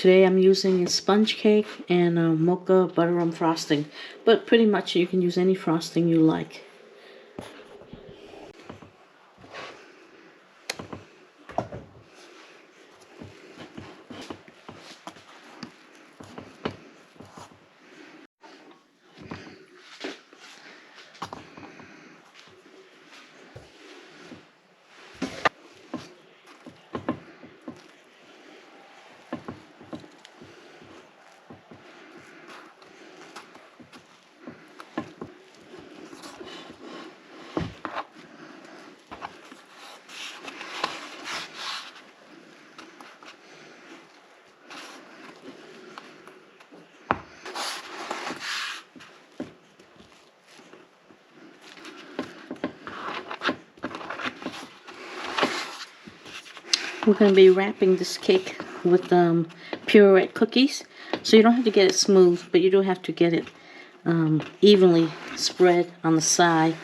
Today I'm using a sponge cake and a mocha butterrum frosting, but pretty much you can use any frosting you like. We're going to be wrapping this cake with Pirouette cookies. So you don't have to get it smooth, but you do have to get it evenly spread on the side.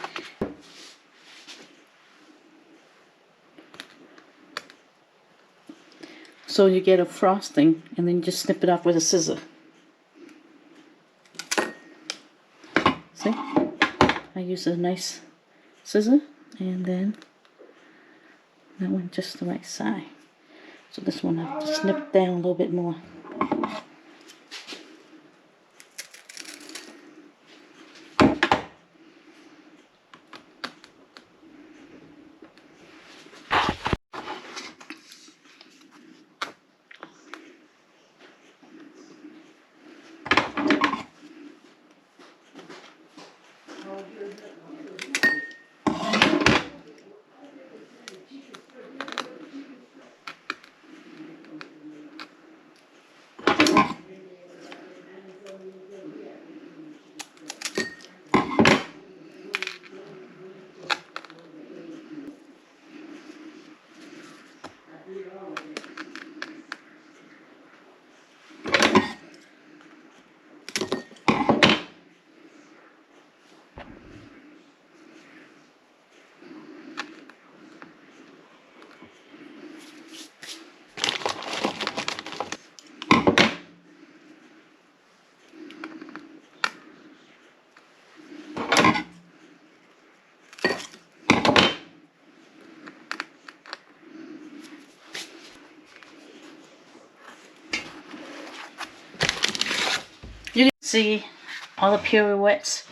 So you get a frosting, and then you just snip it off with a scissor. See? I use a nice scissor, and then that one just the right side. So this one I have to snip down a little bit more. You can see all the pirouettes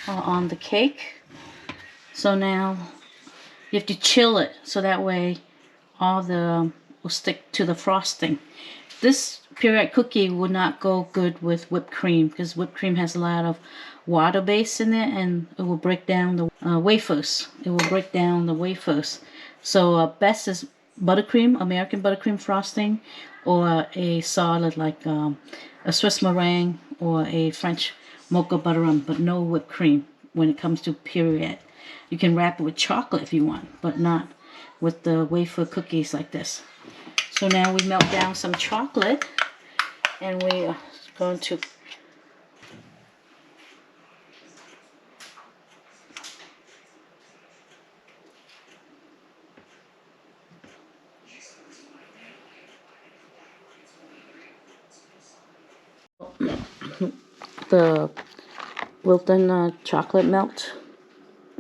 are on the cake. So now you have to chill it so that way all the will stick to the frosting. This Pirouette cookie would not go good with whipped cream because whipped cream has a lot of water base in it and it will break down the wafers. It will break down the wafers. So best is buttercream, American buttercream frosting, or a solid like a Swiss meringue or a French mocha butterrum, but no whipped cream when it comes to Pirouette. You can wrap it with chocolate if you want, but not with the wafer cookies like this. So now we melt down some chocolate, and we are going to the Wilton chocolate melt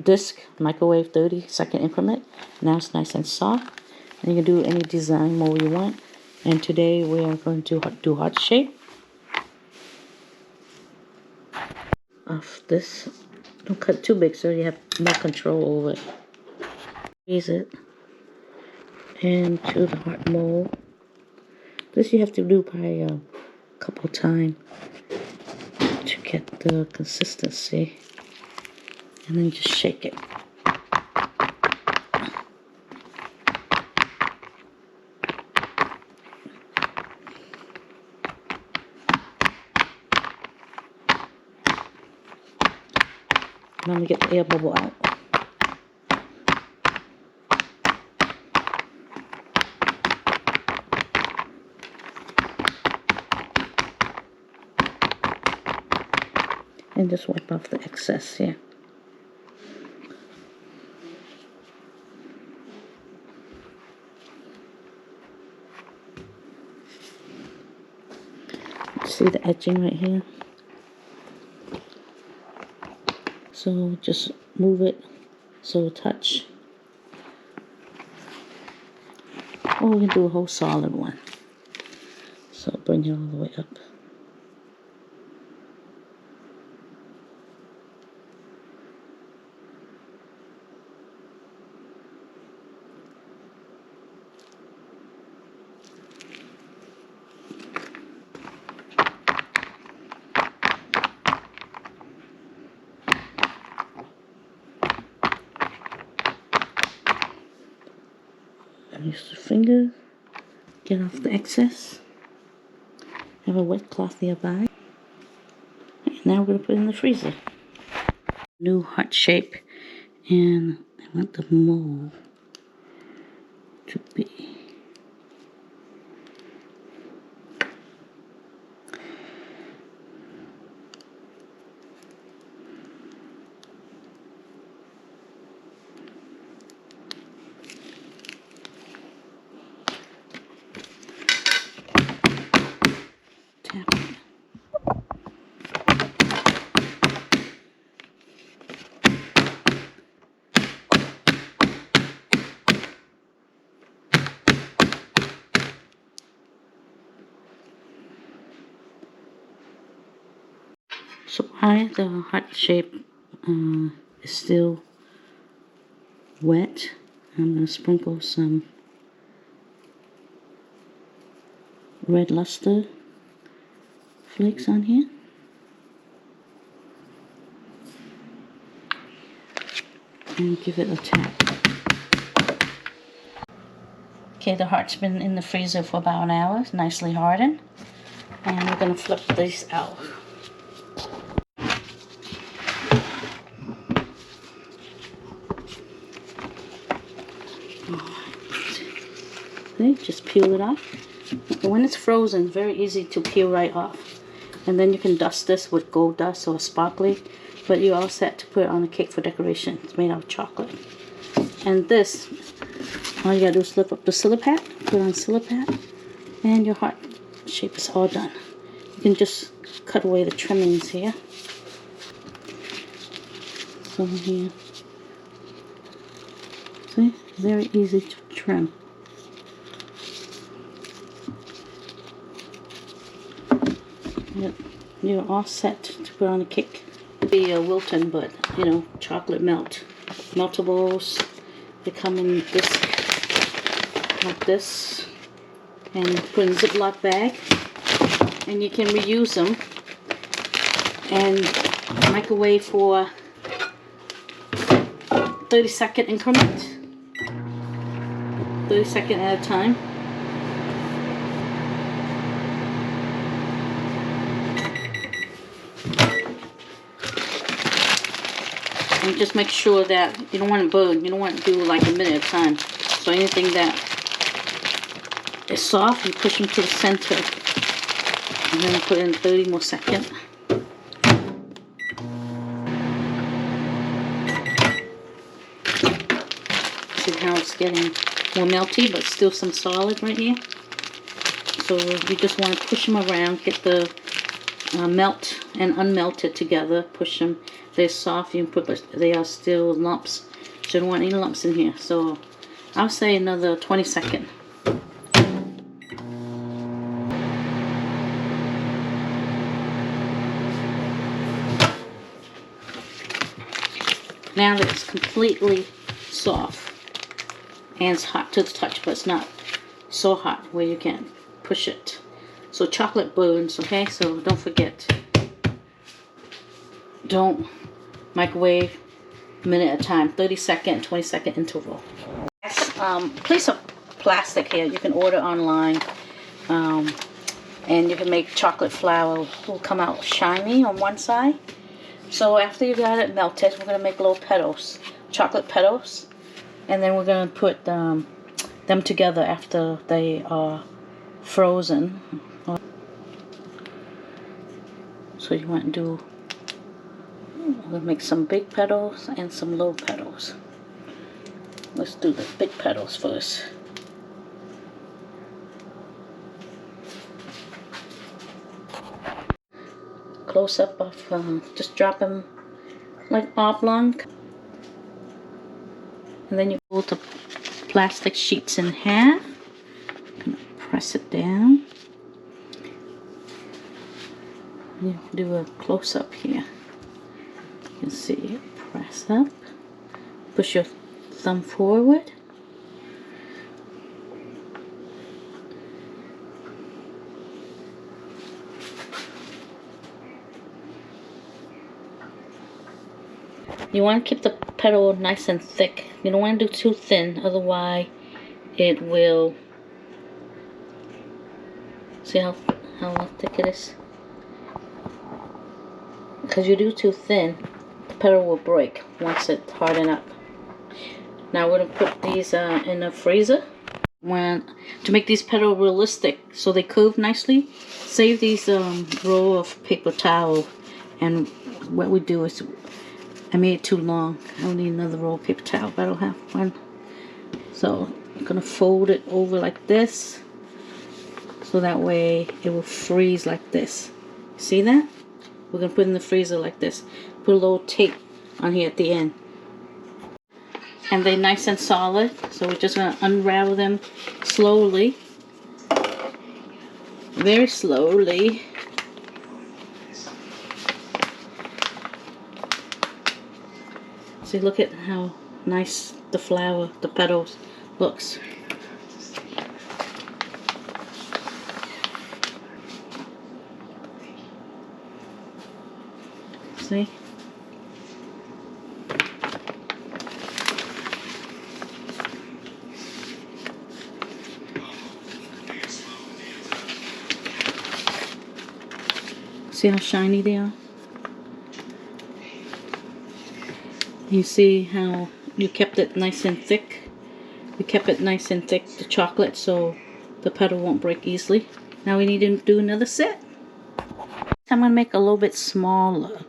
disc, microwave 30-second increment. Now it's nice and soft, and you can do any design mold you want. And today we are going to do heart shape of this. Don't cut too big so you have more control over it. Squeeze it into the heart mold. This you have to do probably a couple times to get the consistency, and then just shake it. Now we get the air bubble out. And just wipe off the excess here. See the edging right here? So just move it so it'll touch. Or we can do a whole solid one. So bring it all the way up. Use the finger, get off the excess. Have a wet cloth nearby. And now we're going to put it in the freezer. New heart shape, and I want the mold to be tap it. So while the heart shape is still wet, I'm going to sprinkle some red luster flakes on here. And give it a tap. Okay, the heart's been in the freezer for about an hour, nicely hardened. And we're going to flip these out. Okay, just peel it off. When it's frozen, very easy to peel right off. And then you can dust this with gold dust or sparkly. But you're all set to put it on a cake for decoration. It's made out of chocolate. And this, all you gotta do is lift up the Silipad, put it on Silipad, and your heart shape is all done. You can just cut away the trimmings here. So here, see, very easy to trim. Yep, you're all set to put on a cake. Be a Wilton, but you know, chocolate meltables. They come in this, like this, and put in a Ziploc bag, and you can reuse them and microwave for 30-second increment, 30-second at a time. And just make sure that you don't want to burn. You don't want to do like a minute at a time. So anything that is soft, you push them to the center. And then put in 30 more seconds. See how it's getting more melty, but still some solid right here. So you just want to push them around, get the melt and unmelted together. Push them. They're soft, you can put, but they are still lumps. So you don't want any lumps in here. So I'll say another 20 seconds. Now that it's completely soft and it's hot to the touch, but it's not so hot where you can't push it. So chocolate burns, okay? So don't forget. Don't microwave a minute at a time, 30-second, 20-second interval. Piece of plastic here you can order online, and you can make chocolate flour. It will come out shiny on one side. So after you got it melted, we're going to make little petals, chocolate petals, and then we're going to put them together after they are frozen. So you want to do, we'll make some big petals and some little petals. Let's do the big petals first. close-up of, just drop them like oblong. And then you fold the plastic sheets in half. Gonna press it down. You do a close-up here. You can see it. Press up. Push your thumb forward. You want to keep the petal nice and thick. You don't want to do too thin, otherwise it will, see how thick it is? Because you do too thin, the petal will break once it hardens up. Now we're going to put these in the freezer. To make these petals realistic so they curve nicely, save these roll of paper towel. And what we do is, I made it too long. I don't need another roll of paper towel, but I don't have one. So I'm going to fold it over like this, so that way it will freeze like this. See that? We're going to put it in the freezer like this. Put a little tape on here at the end. And they're nice and solid, so we're just going to unravel them slowly. Very slowly. See, look at how nice the flower, the petals looks. See? See how shiny they are? You see how you kept it nice and thick? You kept it nice and thick, the chocolate, so the petal won't break easily. Now we need to do another set. I'm going to make a little bit smaller,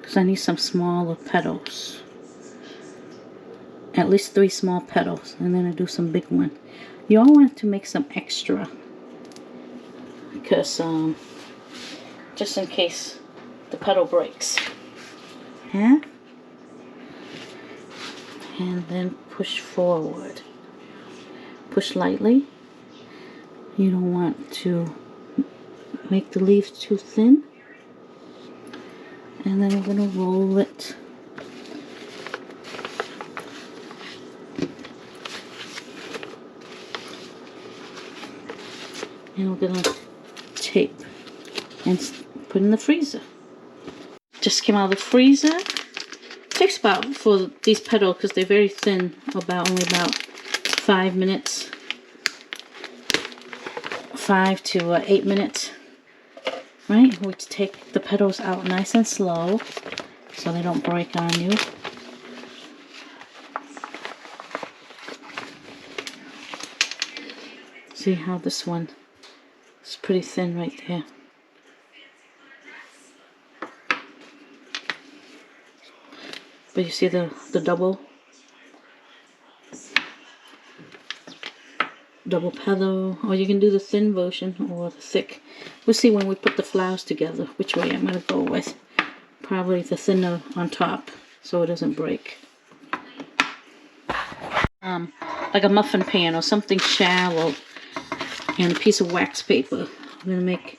because I need some smaller petals. At least 3 small petals, and then I do some big one. You all want to make some extra, because just in case the petal breaks. Yeah? And then push forward. Push lightly. You don't want to make the leaves too thin. And then we're going to roll it. And we're going to tape and put in the freezer. Just came out of the freezer. It takes about, for these petals, because they're very thin, only about 5 minutes. 5 to 8 minutes. Right? We take the petals out nice and slow so they don't break on you. See how this one is pretty thin right there. But you see the double petal, or you can do the thin version or the thick. We'll see when we put the flowers together which way I'm going to go with. Probably the thinner on top so it doesn't break. Like a muffin pan or something shallow, and a piece of wax paper. I'm going to make,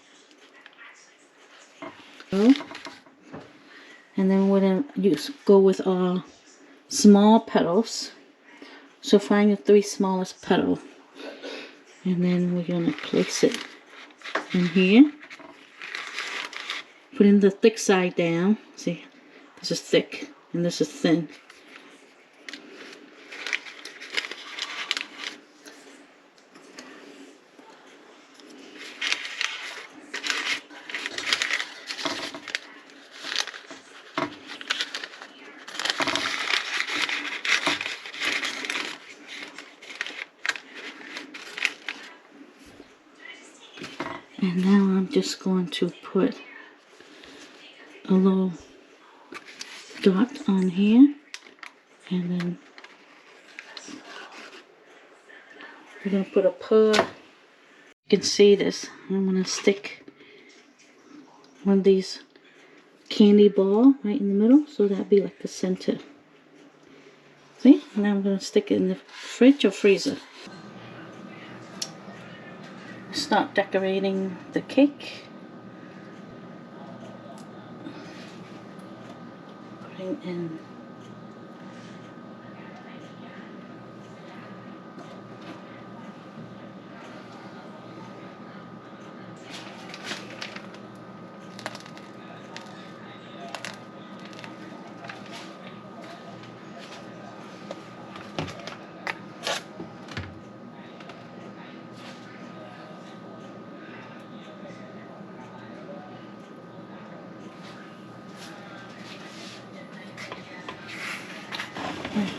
and then we're going to go with our small petals. So find your 3 smallest petals, and then we're going to place it in here. Put in the thick side down. See, this is thick and this is thin. And now I'm just going to put a little dot on here, and then we're going to put a pearl. You can see this. I'm going to stick one of these candy ball right in the middle, so that'd be like the center. See? Now I'm going to stick it in the fridge or freezer. Start decorating the cake. Putting in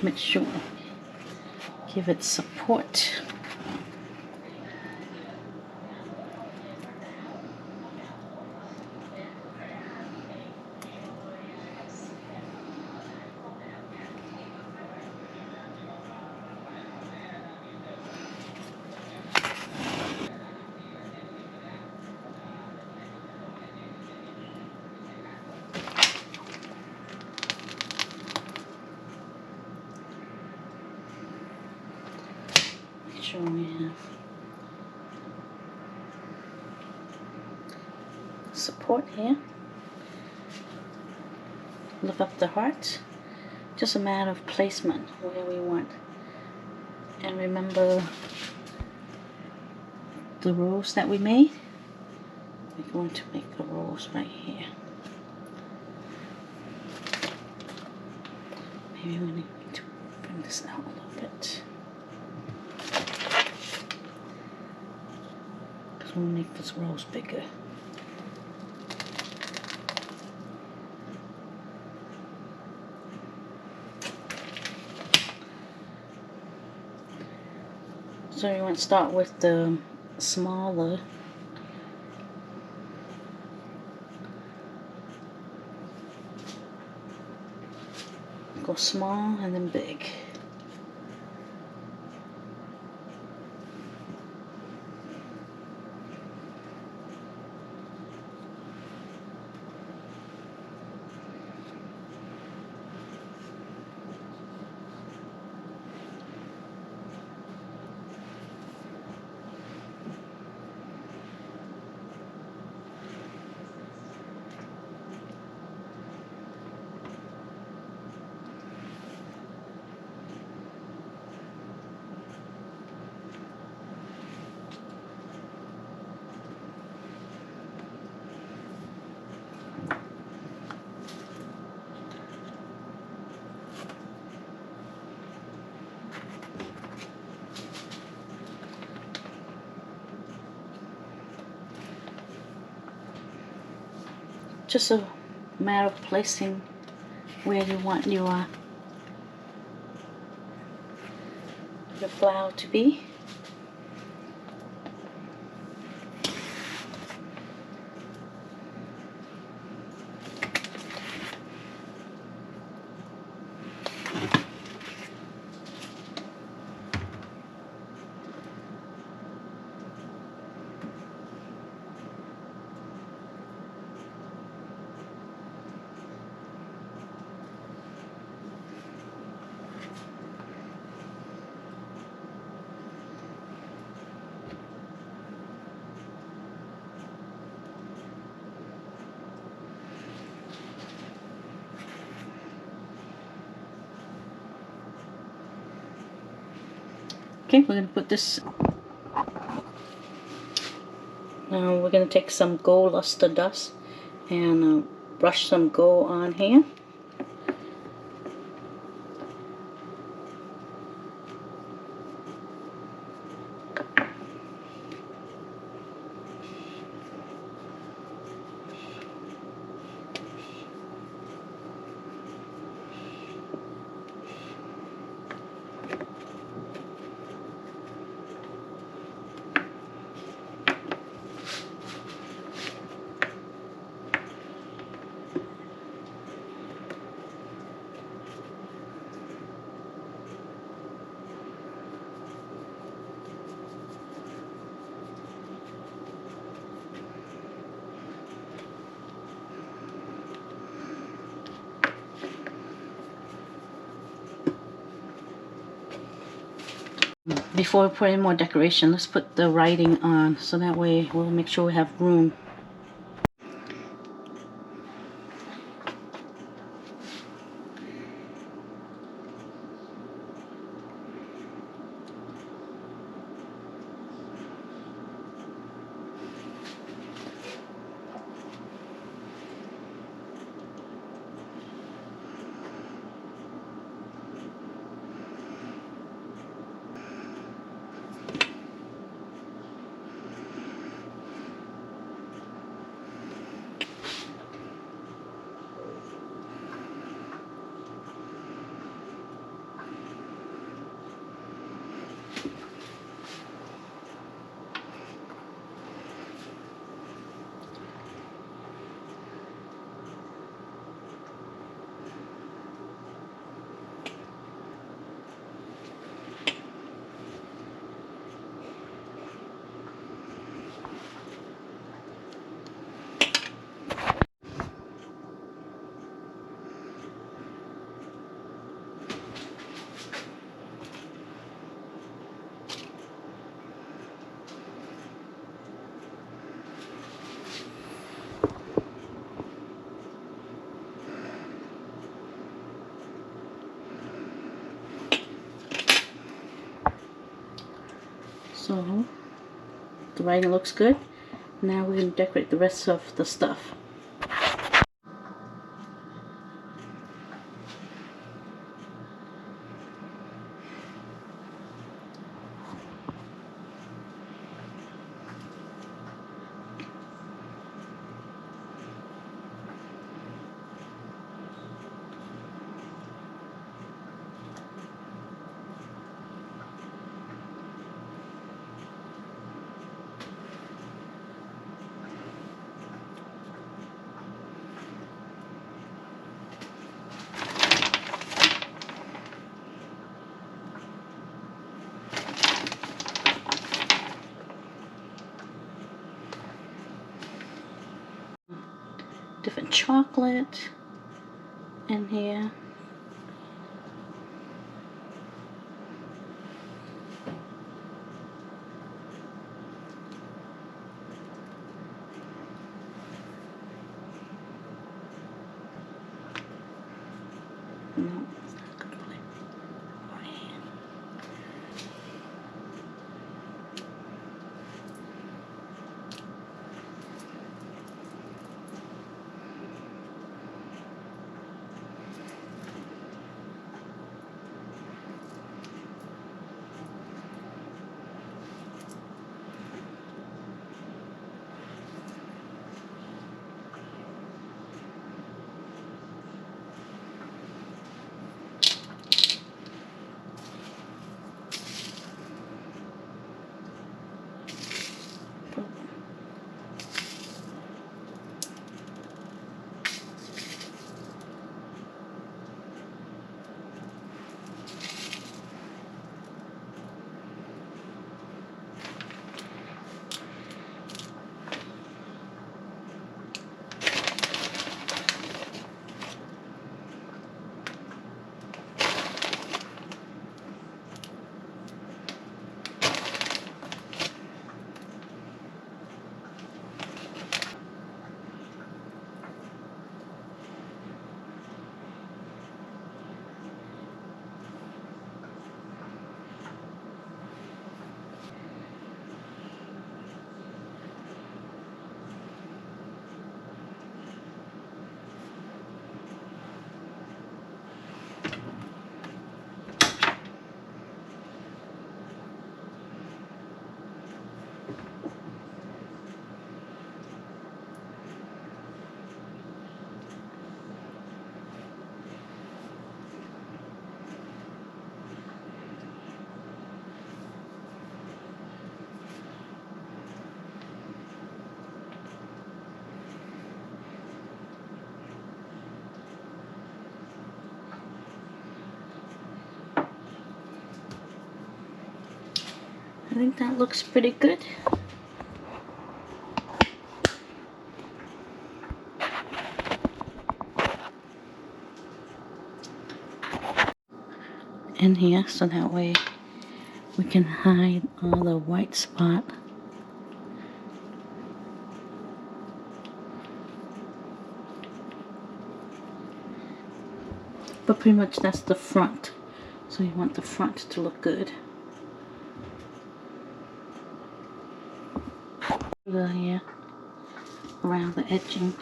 make sure, give it support. Make sure we have support here. Look up the heart. Just a matter of placement where we want. And remember the rose that we made? We're going to make a rose right here. Maybe we need to bring this out a little bit. Because we'll make this rose bigger. So you want to start with the smaller. Go small and then big. Just a matter of placing where you want your flower to be. Okay, we're going to put this. Now we're going to take some gold luster dust and brush some gold on here. Before we put in more decoration, let's put the writing on, so that way we'll make sure we have room. So the writing looks good. Now we're going to decorate the rest of the stuff. Different chocolate in here. No, it's not complete. I think that looks pretty good. In here, so that way we can hide all the white spot. But pretty much that's the front. So you want the front to look good. Here, around the edging.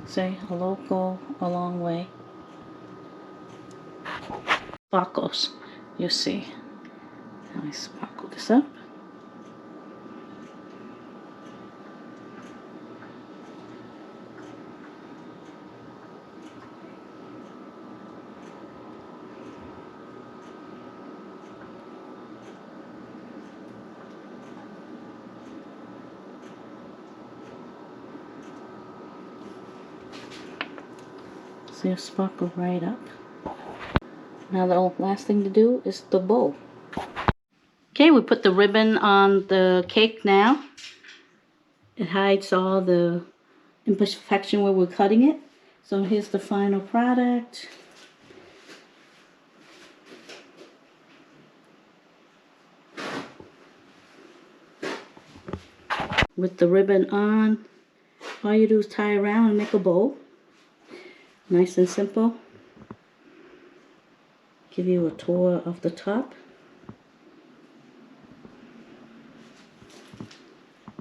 Say hello go a long way. Sparkles, you see. Now I sparkle this up. See it sparkle right up. Now the last thing to do is the bow. Okay, we put the ribbon on the cake now. It hides all the imperfection where we're cutting it. So here's the final product. With the ribbon on, all you do is tie around and make a bow. Nice and simple. Give you a tour of the top.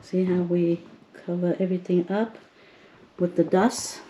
See how we cover everything up with the dust.